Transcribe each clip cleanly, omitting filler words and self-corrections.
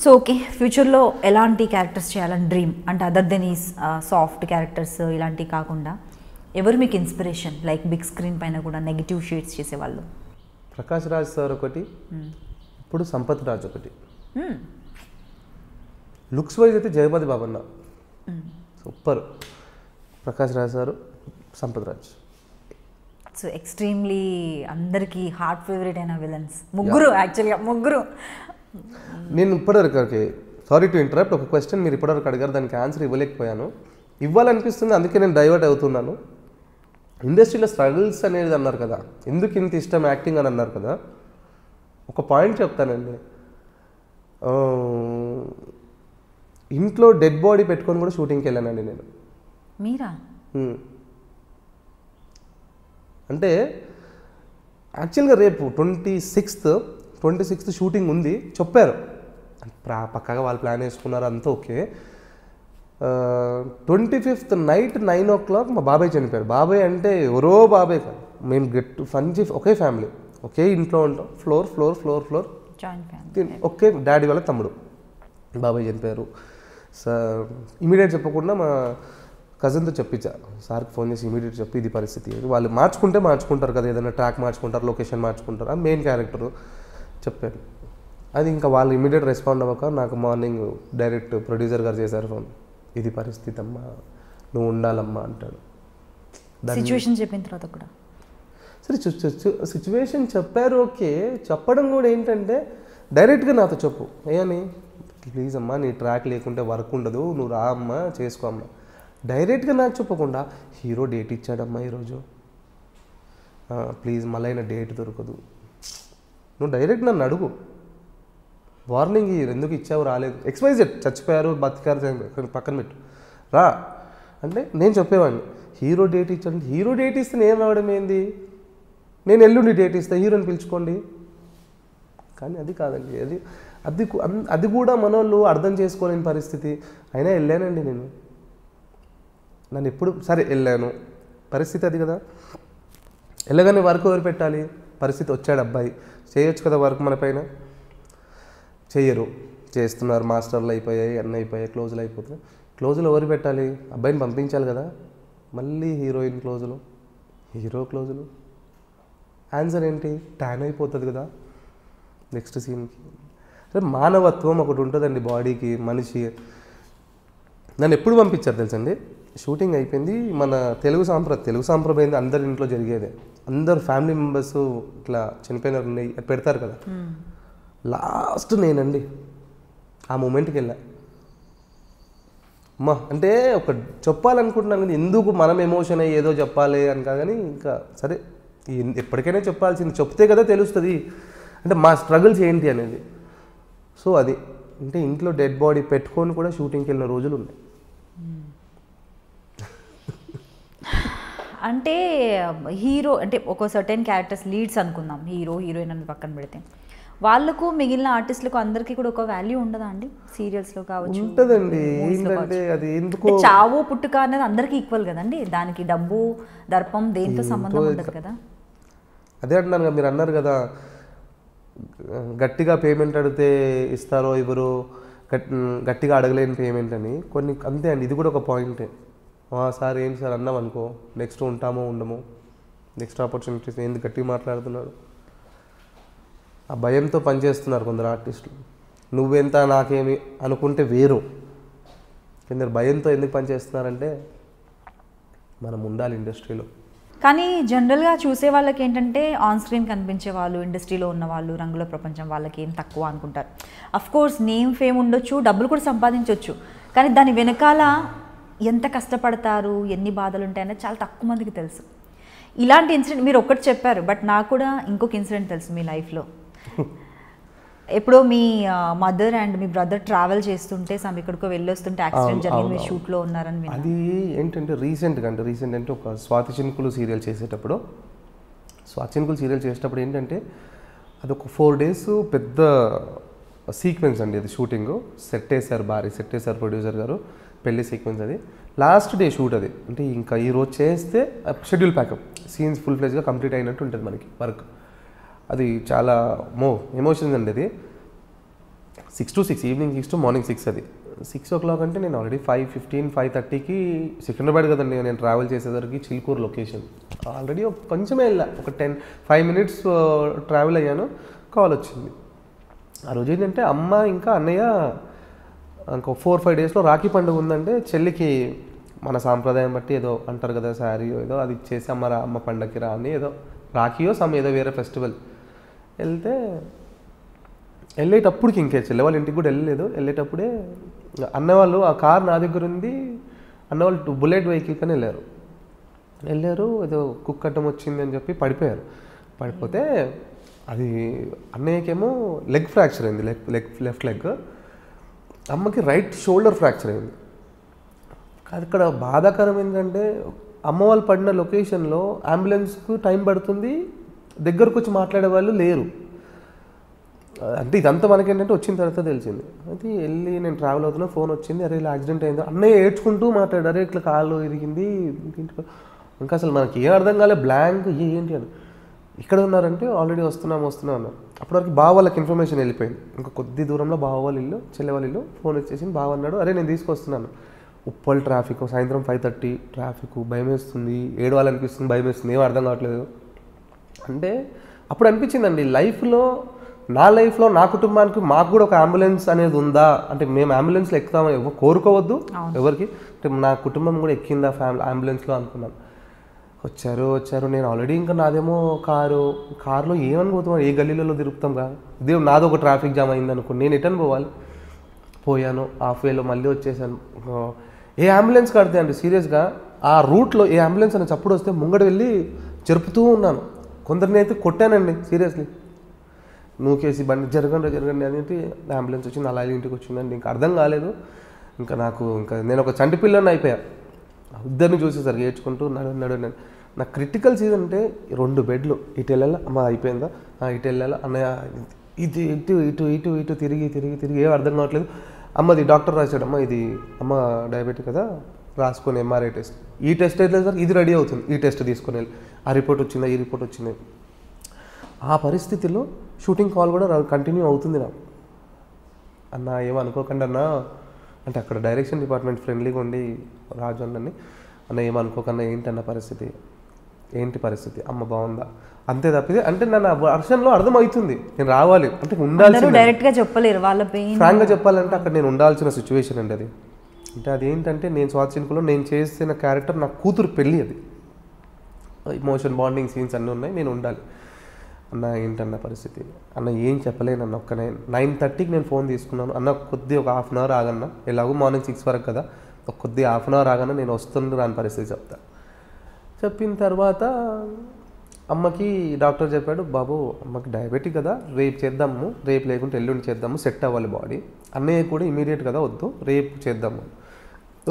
So okay, ఫ్యూచర్లో ఎలాంటి characters చేయాలని డ్రీమ్ అంటే అదర్ దెన్ ఈ సాఫ్ట్ క్యారెక్టర్స్ ఇలాంటివి కాకుండా ఎవరు మీకు ఇన్స్పిరేషన్ లైక్ బిగ్ స్క్రీన్ పైన కూడా నెగిటివ్ షేడ్స్ చేసేవాళ్ళు? ప్రకాష్ రాజ్ సార్ ఒకటి, ఇప్పుడు సంపత్ రాజ్ ఒకటి. లుక్స్ వైజ్ అయితే జగపతి బాబన్న super, Prakash Raj sir, Sampath Raj. So extremely అందరికీ హార్ట్ ఫేవరెట్ అయిన విలన్స్ ముగ్గురు, యాక్చువల్గా ముగ్గురు. నేను ఇప్పటివరకు సారీ టు ఇంటరప్ట్, ఒక క్వశ్చన్ మీరు ఇప్పటివరకు అడిగారు, దానికి ఆన్సర్ ఇవ్వలేకపోయాను. ఇవ్వాలనిపిస్తుంది, అందుకే నేను డైవర్ట్ అవుతున్నాను. ఇండస్ట్రీలో స్ట్రగుల్స్ అనేది అన్నారు కదా, ఎందుకు ఇంత ఇష్టం యాక్టింగ్ అని అన్నారు కదా, ఒక పాయింట్ చెప్తానండి. ఇంట్లో డెడ్ బాడీ పెట్టుకొని కూడా షూటింగ్కి వెళ్ళానండి నేను. మీరా? అంటే యాక్చువల్గా రేపు 26th షూటింగ్ ఉంది చెప్పారు, పక్కగా వాళ్ళు ప్లాన్ వేసుకున్నారు, అంతా ఓకే. 25th నైట్ 9 o'clock మా బాబాయ్ చనిపోయారు. బాబాయ్ అంటే ఎవరో బాబాయ్ కాదు, మేము ఫంచి ఒకే ఫ్యామిలీ, ఒకే ఇంట్లో ఉంటాం, floor floor floor floor joint family. ఒకే డాడీ వాళ్ళ తమ్ముడు బాబాయ్ చనిపోయారు. సార్ ఇమీడియట్ చెప్పకుండా మా కజిన్తో చెప్పించా, సార్కి ఫోన్ చేసి ఇమీడియట్ చెప్పి ఇది పరిస్థితి. వాళ్ళు మార్చుకుంటారు కదా, ఏదైనా ట్రాక్ మార్చుకుంటారు, లొకేషన్ మార్చుకుంటారు, ఆ మెయిన్ క్యారెక్టరు చెప్పారు. అది ఇంకా వాళ్ళు ఇమీడియట్ రెస్పాండ్ అవ్వక నాకు మార్నింగ్ డైరెక్ట్ ప్రొడ్యూసర్ గారు చేశారు ఫోన్, ఇది పరిస్థితి అమ్మా, నువ్వు ఉండాలమ్మా అంటాడు. సిచ్యువేషన్ చెప్పిన తర్వాత కూడా సరే సిచ్యువేషన్ చెప్పారు, ఓకే. చెప్పడం కూడా ఏంటంటే డైరెక్ట్గా నాతో చెప్పు, ఏమని, ప్లీజ్ అమ్మా నీ ట్రాక్ లేకుంటే వర్క్ ఉండదు, నువ్వు రా అమ్మా చేసుకో అమ్మా. డైరెక్ట్గా నాకు చెప్పకుండా హీరో డేట్ ఇచ్చాడమ్మా ఈరోజు, ప్లీజ్ మళ్ళీ అయినా డేట్ దొరకదు, నువ్వు డైరెక్ట్ నన్ను అడుగు, వార్నింగ్ ఎందుకు ఇచ్చావు, రాలేదు, XYZ చచ్చిపోయారు బతికారు పక్కన పెట్టు, రా అంటే నేను చెప్పేవాడిని. హీరో డేట్ ఇచ్చాడంటే హీరో డేట్ ఇస్తే నేను రావడం ఏంది, నేను ఎల్లుండి డేట్ ఇస్తా, హీరోని పిలుచుకోండి. కానీ అది కాదండి, అది కూడా మనోళ్ళు అర్థం చేసుకోలేని పరిస్థితి. అయినా వెళ్ళానండి నేను, నన్ను ఎప్పుడు సరే వెళ్ళాను, పరిస్థితి అది కదా. వెళ్ళగానే వర్క్ ఎవరు పెట్టాలి, పరిస్థితి వచ్చాడు అబ్బాయి, చేయొచ్చు కదా వర్క్ మన పైన, చెయ్యరు, చేస్తున్నారు, మాస్టర్లు అయిపోయాయి, అన్నీ అయిపోయాయి, క్లోజులు అయిపోతున్నాయి. క్లోజులు ఎవరు పెట్టాలి, అబ్బాయిని పంపించాలి కదా. మళ్ళీ హీరోయిన్ క్లోజులు, హీరో క్లోజులు, ఆన్సర్ ఏంటి, ట్యాన్ అయిపోతుంది కదా నెక్స్ట్ సీన్కి. అంటే మానవత్వం ఒకటి ఉంటుందండి బాడీకి, మనిషి. నన్ను ఎప్పుడు పంపించారు తెలుసండి, షూటింగ్ అయిపోయింది, మన తెలుగు సాంప్రదాయం అందరి ఇంట్లో జరిగేదే, అందరు ఫ్యామిలీ మెంబర్స్ ఇట్లా చనిపోయినారు పెడతారు కదా, లాస్ట్ నేనండి ఆ మూమెంట్కి వెళ్ళా. అమ్మా అంటే ఒక చెప్పాలనుకుంటున్నాను కానీ ఎందుకు మనం ఎమోషన్ అయ్యి ఏదో చెప్పాలి అని కానీ, ఇంకా సరే ఎప్పటికైనా చెప్పాల్సింది, చెప్తే కదా తెలుస్తుంది అంటే మా స్ట్రగుల్స్ ఏంటి అనేది. సో అది అంటే ఇంట్లో డెడ్ బాడీ పెట్టుకొని కూడా షూటింగ్కి వెళ్ళిన రోజులు ఉన్నాయి. అంటే హీరో అంటే ఒక సర్టెన్ క్యారెక్టర్స్ లీడ్స్ అనుకుందాం, హీరో హీరోయిన్ అని పక్కన పెడితే, వాళ్ళకు మిగిలిన ఆర్టిస్టులకు అందరికీ కూడా ఒక వాల్యూ ఉండదా అండి? సీరియల్స్లో కావచ్చు, ఉంటుందండి. ఏంటంటే అది ఎందుకు చావు పుట్టుక అనేది అందరికీ ఈక్వల్ కదండి, దానికి డబ్బు దర్పం దేంతో సంబంధం ఉండదు కదా. అదే అంటున్నాను కదా, మీరు అన్నారు కదా గట్టిగా పేమెంట్ అడిగితే ఇస్తారో ఇవ్వరు, గట్టిగా అడగలేని పేమెంట్ అని. కొన్ని అంతే అండి, ఇది కూడా ఒక పాయింటే. సార్ ఏంటి సార్ అన్నాం అనుకో, నెక్స్ట్ ఉంటామో ఉండమో, నెక్స్ట్ ఆపర్చునిటీస్ ఎందుకు గట్టిగా మాట్లాడుతున్నాడు, ఆ భయంతో పనిచేస్తున్నారు కొందరు ఆర్టిస్టులు. నువ్వెంత నాకేమి అనుకుంటే వేరు, కొందరు భయంతో ఎందుకు పనిచేస్తున్నారంటే మనం ఉండాలి ఇండస్ట్రీలో. కానీ జనరల్గా చూసే వాళ్ళకి ఏంటంటే ఆన్ స్క్రీన్ కనిపించే వాళ్ళు, ఇండస్ట్రీలో ఉన్న వాళ్ళు, రంగుల ప్రపంచం వాళ్ళకి ఏం తక్కువ అనుకుంటారు. అఫ్కోర్స్ నేమ్ ఫేమ్ ఉండొచ్చు, డబ్బులు కూడా సంపాదించవచ్చు, కానీ దాని వెనకాల ఎంత కష్టపడతారు, ఎన్ని బాధలు ఉంటాయనేది చాలా తక్కువ మందికి తెలుసు. ఇలాంటి ఇన్సిడెంట్ మీరు ఒక్కటి చెప్పారు, బట్ నాకు కూడా ఇంకొక ఇన్సిడెంట్ తెలుసు మీ లైఫ్లో. ఎప్పుడో మీ మదర్ అండ్ మీ బ్రదర్ ట్రావెల్ చేస్తుంటే ఎక్కడికో వెళ్ళొస్తుంటే యాక్సిడెంట్ జరిగింది, మీరు షూట్లో ఉన్నారని. అది ఏంటంటే రీసెంట్ అంటే ఒక స్వాతి చినుకులు సీరియల్ చేసేటప్పుడు, ఏంటంటే అది ఒక 4 days పెద్ద సీక్వెన్స్ అండి. అది షూటింగ్ సెట్ వేశారు, భారీ సెట్ వేశారు ప్రొడ్యూసర్ గారు, పెళ్లి సీక్వెన్స్. అది లాస్ట్ డే షూట్, అది అంటే ఇంకా ఈరోజు చేస్తే షెడ్యూల్ ప్యాకప్, సీన్స్ ఫుల్ ఫ్లెజ్గా కంప్లీట్ అయినట్టు ఉంటుంది మనకి వర్క్. అది చాలా ఎమోషన్స్ అండి. అది 6 to 6, ఈవినింగ్ 6 to మార్నింగ్ 6. అది 6 o'clock అంటే నేను ఆల్రెడీ 5:15, 5:30కి సికింద్రాబాద్ కదండి నేను ట్రావెల్ చేసేసరికి చిల్కూరు లొకేషన్. ఆల్రెడీ కొంచెమే వెళ్ళా, ఒక 5 minutes ట్రావెల్ అయ్యాను, కాల్ వచ్చింది. ఆ రోజు ఏంటంటే అమ్మ ఇంకా అన్నయ్య ఇంకో 4-5 daysలో రాఖీ పండుగ ఉందంటే చెల్లికి మన సాంప్రదాయం బట్టి ఏదో అంటారు కదా, శారీ ఏదో అది ఇచ్చేసి అమ్మ పండగకి రా అని ఏదో రాఖీయో ఏదో వేరే ఫెస్టివల్ వెళ్ళేటప్పటికి ఇంకే చెల్లె వాళ్ళ ఇంటికి కూడా వెళ్ళేటప్పుడే అన్నవాళ్ళు ఆ కార్ నా దగ్గర ఉంది, అన్నవాళ్ళు బుల్లెట్ వెహికల్ కానీ వెళ్ళారు. ఏదో కుక్కట్టం వచ్చింది అని చెప్పి పడిపోతే అది అన్నయ్యకేమో లెగ్ ఫ్రాక్చర్ అయింది, లెఫ్ట్ లెగ్. అమ్మకి రైట్ షోల్డర్ ఫ్రాక్చర్ అయింది. అక్కడ బాధాకరం ఏంటంటే అమ్మ వాళ్ళు పడిన లొకేషన్లో అంబులెన్స్కు టైం పడుతుంది, దగ్గరకు వచ్చి మాట్లాడే వాళ్ళు లేరు. అంటే ఇదంతా మనకేంటంటే వచ్చిన తర్వాత తెలిసింది. అయితే వెళ్ళి నేను ట్రావెల్ అవుతున్నా, ఫోన్ వచ్చింది, అరే ఇలా యాక్సిడెంట్ అయింది. అన్నయ్య ఏడ్చుకుంటూ మాట్లాడారు, అరే ఇట్లా కాళ్ళు ఇరిగింది. ఇంకా అసలు మనకి ఏం అర్థం కాలే, బ్లాంక్ ఏంటి అని. ఇక్కడ ఉన్నారంటే ఆల్రెడీ వస్తున్నా అన్నారు. అప్పటివరకు బావ వాళ్ళకి ఇన్ఫర్మేషన్ వెళ్ళిపోయింది. ఇంకా కొద్ది దూరంలో బావ వాళ్ళ ఇల్లు, చెల్లె వాళ్ళ ఇల్లు. ఫోన్ వచ్చేసి బావ అన్నాడు, అరే నేను తీసుకొస్తున్నాను. ఉప్పల్ ట్రాఫిక్, సాయంత్రం 5:30 ట్రాఫిక్, భయం వేస్తుంది, ఏడవాలనిపిస్తుంది, భయం వేస్తుంది, ఏం అర్థం కావట్లేదు. అంటే అప్పుడు అనిపించిందండి నా లైఫ్లో నా కుటుంబానికి మాకు కూడా ఒక అంబులెన్స్ అనేది ఉందా అంటే మేము అంబులెన్స్లో ఎక్కుతామని కోరుకోవద్దు ఎవరికి, అంటే నా కుటుంబం కూడా ఎక్కిందా అంబులెన్స్లో అనుకున్నాను. వచ్చారు. నేను ఆల్రెడీ ఇంకా నాదేమో కారులో ఏమనుకోతాం, ఏ గల్లీలలో తిరుగుతాం కాదు, ఇదే నాదో ఒక ట్రాఫిక్ జామ్ అయింది అనుకో, నేను ఎటని పోయాను. హాఫ్ వేలో మళ్ళీ వచ్చేసాను. ఏ అంబులెన్స్ కడితే అండి సీరియస్గా ఆ రూట్లో ఏ అంబులెన్స్ అని చప్పుడు వస్తే ముంగడు వెళ్ళి జరుపుతూ ఉన్నాను. కొందరిని అయితే కొట్టానండి సీరియస్లీ, నూకేసి బండి జరగండి అనేది. అంబులెన్స్ వచ్చింది, అలా ఇంటికి వచ్చిందండి. ఇంకా అర్థం కాలేదు. ఇంకా నేను ఒక చంటి పిల్లని అయిపోయా. ఇద్దరిని చూసేసరికి ఏడ్చుకుంటూ నడు. నాకు క్రిటికల్ సీజన్ అంటే 2 బెడ్లు, ఇటు వెళ్ళాలా అమ్మ అయిపోయిందా, ఇటు వెళ్ళాలా అన్నయ్య, ఇటు తిరిగి ఏం అర్థం కావట్లేదు. అమ్మది డాక్టర్ రాశాడు, అమ్మ డయాబెటిక్ కదా, రాసుకొని ఎంఆర్ఐ టెస్ట్, ఈ టెస్ట్ అయితే సార్ ఇది రెడీ అవుతుంది, ఈ టెస్ట్ తీసుకొని వెళ్ళి ఆ రిపోర్ట్ వచ్చిందా, ఈ రిపోర్ట్ వచ్చింది. ఆ పరిస్థితిలో షూటింగ్ కాల్ కూడా కంటిన్యూ అవుతుంది నాకు. అన్న ఏమనుకోకండి అన్న అంటే అక్కడ డైరెక్షన్ డిపార్ట్మెంట్ ఫ్రెండ్లీగా ఉండి రాజు అన్న ఏమనుకోకన్నా ఏంటి పరిస్థితి అమ్మ బాగుందా అంతే తప్పితే, అంటే నన్ను వర్షన్లో అర్థమవుతుంది నేను రావాలి అంటే ఉండాల్సిన, డైరెక్ట్గా చెప్పలేరు వాళ్ళ పెయిన్. ఫ్రాంక్గా చెప్పాలంటే అక్కడ నేను ఉండాల్సిన సిచ్యువేషన్ అండి అది. అంటే అదేంటంటే నేను స్వాతి చినుకులో నేను చేసిన క్యారెక్టర్ నా కూతురు పెళ్ళి, అది ఇమోషన్ బాండింగ్ సీన్స్ అన్నీ ఉన్నాయి, నేను ఉండాలి. అన్న ఏంటన్న పరిస్థితి అన్న ఏం చెప్పలేను అన్న. 9:30కి నేను ఫోన్ తీసుకున్నాను, అన్న కొద్ది ఒక 1/2 hour ఆగన్న, ఎలాగో మార్నింగ్ 6 వరకు కదా, ఒక కొద్ది 1/2 hour ఆగన్న, నేను వస్తుంది రాని పరిస్థితి చెప్పిన తర్వాత అమ్మకి డాక్టర్ చెప్పాడు, బాబు అమ్మకి డయాబెటిక్ కదా, రేపు చేద్దాము, రేపు లేకుంటే ఎల్లుండి చేద్దాము, సెట్ అవ్వాలి బాడీ. అన్నయ్య కూడా ఇమీడియట్ కదా వద్దు, రేపు చేద్దాము.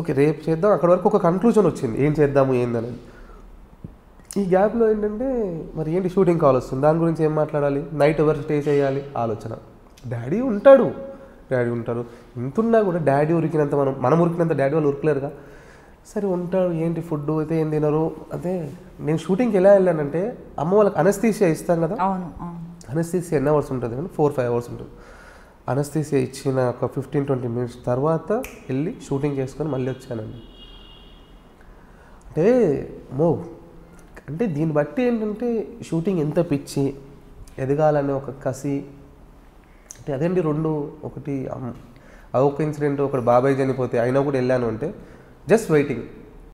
ఓకే రేపు చేద్దాం. అక్కడ వరకు ఒక కన్క్లూజన్ వచ్చింది ఏం చేద్దాము ఏందనేది. ఈ గ్యాప్లో ఏంటంటే మరి ఏంటి షూటింగ్ కాల్ వస్తుంది, దాని గురించి ఏం మాట్లాడాలి, నైట్ ఎవరు స్టే చేయాలి ఆలోచన. డాడీ ఉంటారు, ఇంతున్నా కూడా డాడీ ఉరికినంత మనం ఉరికినంత డాడీ వాళ్ళు ఉరకలేరుగా. సరే ఉంటాడు, ఏంటి ఫుడ్ అయితే ఏం తినరు. అదే నేను షూటింగ్కి ఎలా వెళ్ళానంటే అమ్మ వాళ్ళకి అనస్థీసియా ఇస్తాం కదా, అనస్థీసియా ఎన్ని అవర్స్ ఉంటుంది అంటే 4-5 hours ఉంటుంది. అనస్థీసియా ఇచ్చిన ఒక 15-20 minutes తర్వాత వెళ్ళి షూటింగ్ చేసుకొని మళ్ళీ వచ్చానండి. అంటే దీన్ని బట్టి ఏంటంటే షూటింగ్ ఎంత పిచ్చి, ఎదగాలనే ఒక కసి. అంటే అదేంటి ఒకటి ఒక ఇన్సిడెంట్, ఒకటి బాబాయ్ చనిపోతే అయినా కూడా వెళ్ళాను అంటే జస్ట్ వెయిటింగ్.